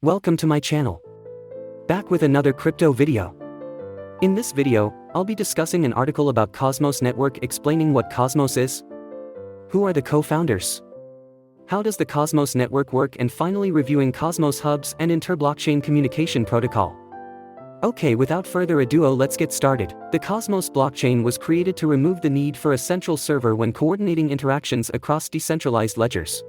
Welcome to my channel. Back with another crypto video. In this video, I'll be discussing an article about Cosmos Network explaining what Cosmos is, who are the co-founders, how does the Cosmos Network work, and finally reviewing Cosmos Hubs and inter-blockchain communication protocol. Okay, without further ado, let's get started. The Cosmos blockchain was created to remove the need for a central server when coordinating interactions across decentralized ledgers.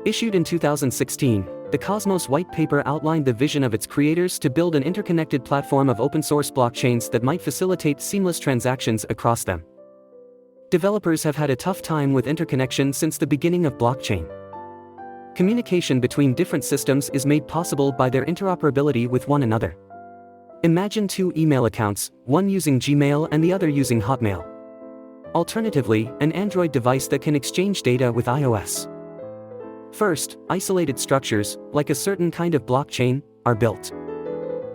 Issued in 2016, the Cosmos white paper outlined the vision of its creators to build an interconnected platform of open-source blockchains that might facilitate seamless transactions across them. Developers have had a tough time with interconnection since the beginning of blockchain. Communication between different systems is made possible by their interoperability with one another. Imagine two email accounts, one using Gmail and the other using Hotmail. Alternatively, an Android device that can exchange data with iOS. First, isolated structures, like a certain kind of blockchain, are built.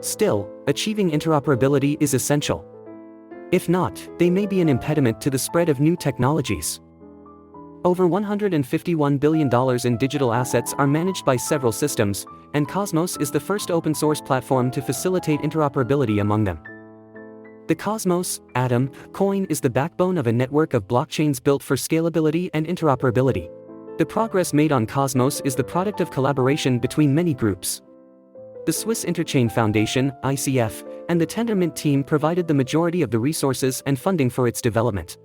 Still, achieving interoperability is essential. If not, they may be an impediment to the spread of new technologies. Over $151 billion in digital assets are managed by several systems, and Cosmos is the first open-source platform to facilitate interoperability among them. The Cosmos Atom coin is the backbone of a network of blockchains built for scalability and interoperability. The progress made on Cosmos is the product of collaboration between many groups. The Swiss Interchain Foundation, ICF, and the Tendermint team provided the majority of the resources and funding for its development.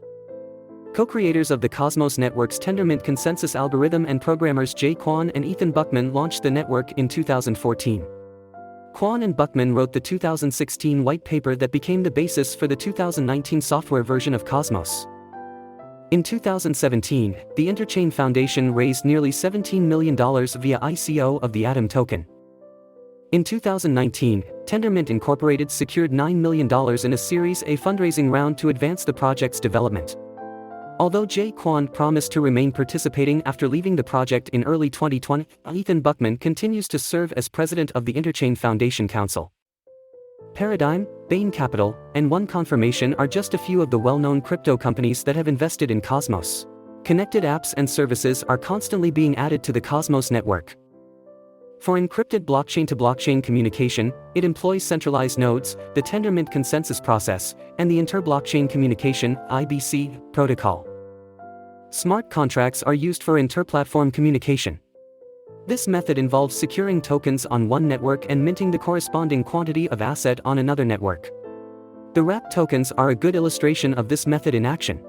Co-creators of the Cosmos Network's Tendermint consensus algorithm and programmers Jae Kwon and Ethan Buchman launched the network in 2014. Kwon and Buchman wrote the 2016 white paper that became the basis for the 2019 software version of Cosmos. In 2017, the Interchain Foundation raised nearly $17 million via ICO of the Atom token. In 2019, Tendermint Incorporated secured $9 million in a Series A fundraising round to advance the project's development. Although Jae Kwon promised to remain participating after leaving the project in early 2020, Ethan Buchman continues to serve as president of the Interchain Foundation Council. Paradigm, Bain Capital, and One Confirmation are just a few of the well-known crypto companies that have invested in Cosmos. Connected apps and services are constantly being added to the Cosmos network. For encrypted blockchain-to-blockchain communication, it employs centralized nodes, the Tendermint consensus process, and the inter-blockchain communication (IBC) protocol. Smart contracts are used for inter-platform communication. This method involves securing tokens on one network and minting the corresponding quantity of asset on another network. The wrapped tokens are a good illustration of this method in action.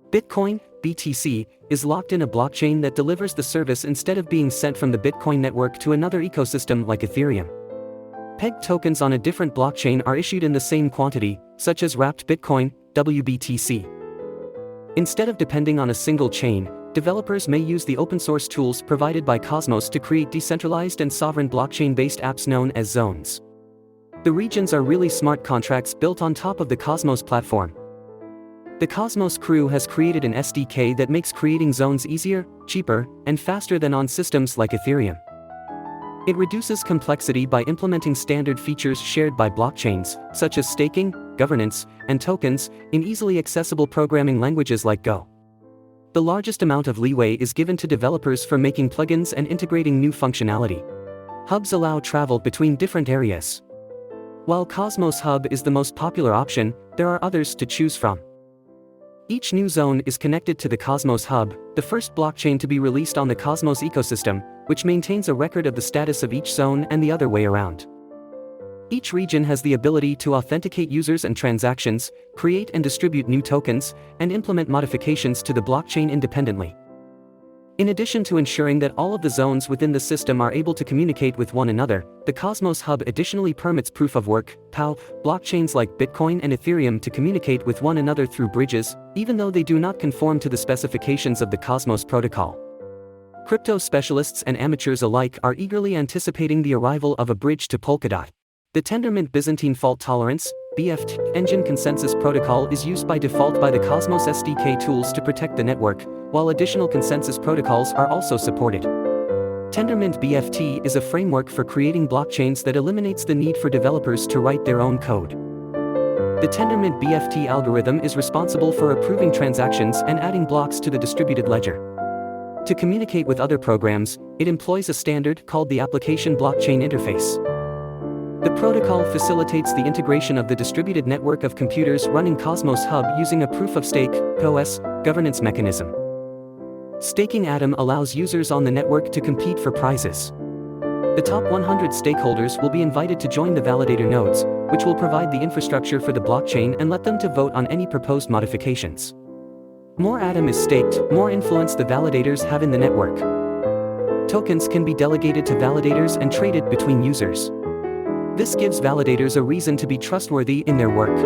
Bitcoin, BTC, is locked in a blockchain that delivers the service instead of being sent from the Bitcoin network to another ecosystem like Ethereum. Pegged tokens on a different blockchain are issued in the same quantity, such as wrapped Bitcoin, WBTC. Instead of depending on a single chain, developers may use the open-source tools provided by Cosmos to create decentralized and sovereign blockchain-based apps known as zones. The regions are really smart contracts built on top of the Cosmos platform. The Cosmos crew has created an SDK that makes creating zones easier, cheaper, and faster than on systems like Ethereum. It reduces complexity by implementing standard features shared by blockchains, such as staking, governance, and tokens, in easily accessible programming languages like Go. The largest amount of leeway is given to developers for making plugins and integrating new functionality. Hubs allow travel between different areas. While Cosmos Hub is the most popular option, there are others to choose from. Each new zone is connected to the Cosmos Hub, the first blockchain to be released on the Cosmos ecosystem, which maintains a record of the status of each zone and the other way around. Each region has the ability to authenticate users and transactions, create and distribute new tokens, and implement modifications to the blockchain independently. In addition to ensuring that all of the zones within the system are able to communicate with one another, the Cosmos Hub additionally permits proof-of-work (POW) blockchains like Bitcoin and Ethereum to communicate with one another through bridges, even though they do not conform to the specifications of the Cosmos protocol. Crypto specialists and amateurs alike are eagerly anticipating the arrival of a bridge to Polkadot. The Tendermint Byzantine Fault Tolerance (BFT) engine consensus protocol is used by default by the Cosmos SDK tools to protect the network, while additional consensus protocols are also supported. Tendermint BFT is a framework for creating blockchains that eliminates the need for developers to write their own code. The Tendermint BFT algorithm is responsible for approving transactions and adding blocks to the distributed ledger. To communicate with other programs, it employs a standard called the Application Blockchain Interface. The protocol facilitates the integration of the distributed network of computers running Cosmos Hub using a proof-of-stake (POS) governance mechanism. Staking Atom allows users on the network to compete for prizes. The top 100 stakeholders will be invited to join the validator nodes, which will provide the infrastructure for the blockchain and let them to vote on any proposed modifications. More Atom is staked, more influence the validators have in the network. Tokens can be delegated to validators and traded between users. This gives validators a reason to be trustworthy in their work.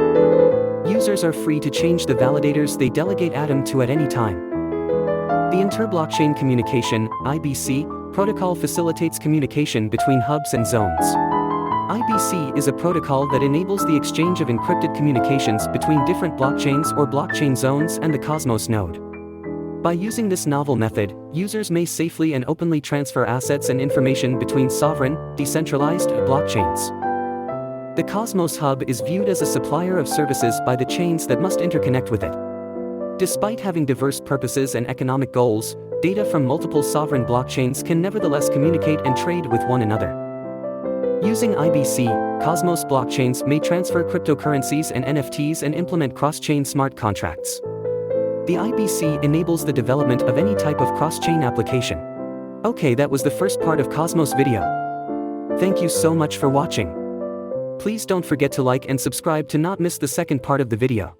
Users are free to change the validators they delegate Atom to at any time. The Interblockchain Communication (IBC) protocol facilitates communication between hubs and zones. IBC is a protocol that enables the exchange of encrypted communications between different blockchains or blockchain zones and the Cosmos node. By using this novel method, users may safely and openly transfer assets and information between sovereign, decentralized blockchains. The Cosmos Hub is viewed as a supplier of services by the chains that must interconnect with it. Despite having diverse purposes and economic goals, data from multiple sovereign blockchains can nevertheless communicate and trade with one another. Using IBC, Cosmos blockchains may transfer cryptocurrencies and NFTs and implement cross-chain smart contracts. The IBC enables the development of any type of cross-chain application. Okay, that was the first part of Cosmos video. Thank you so much for watching. Please don't forget to like and subscribe to not miss the second part of the video.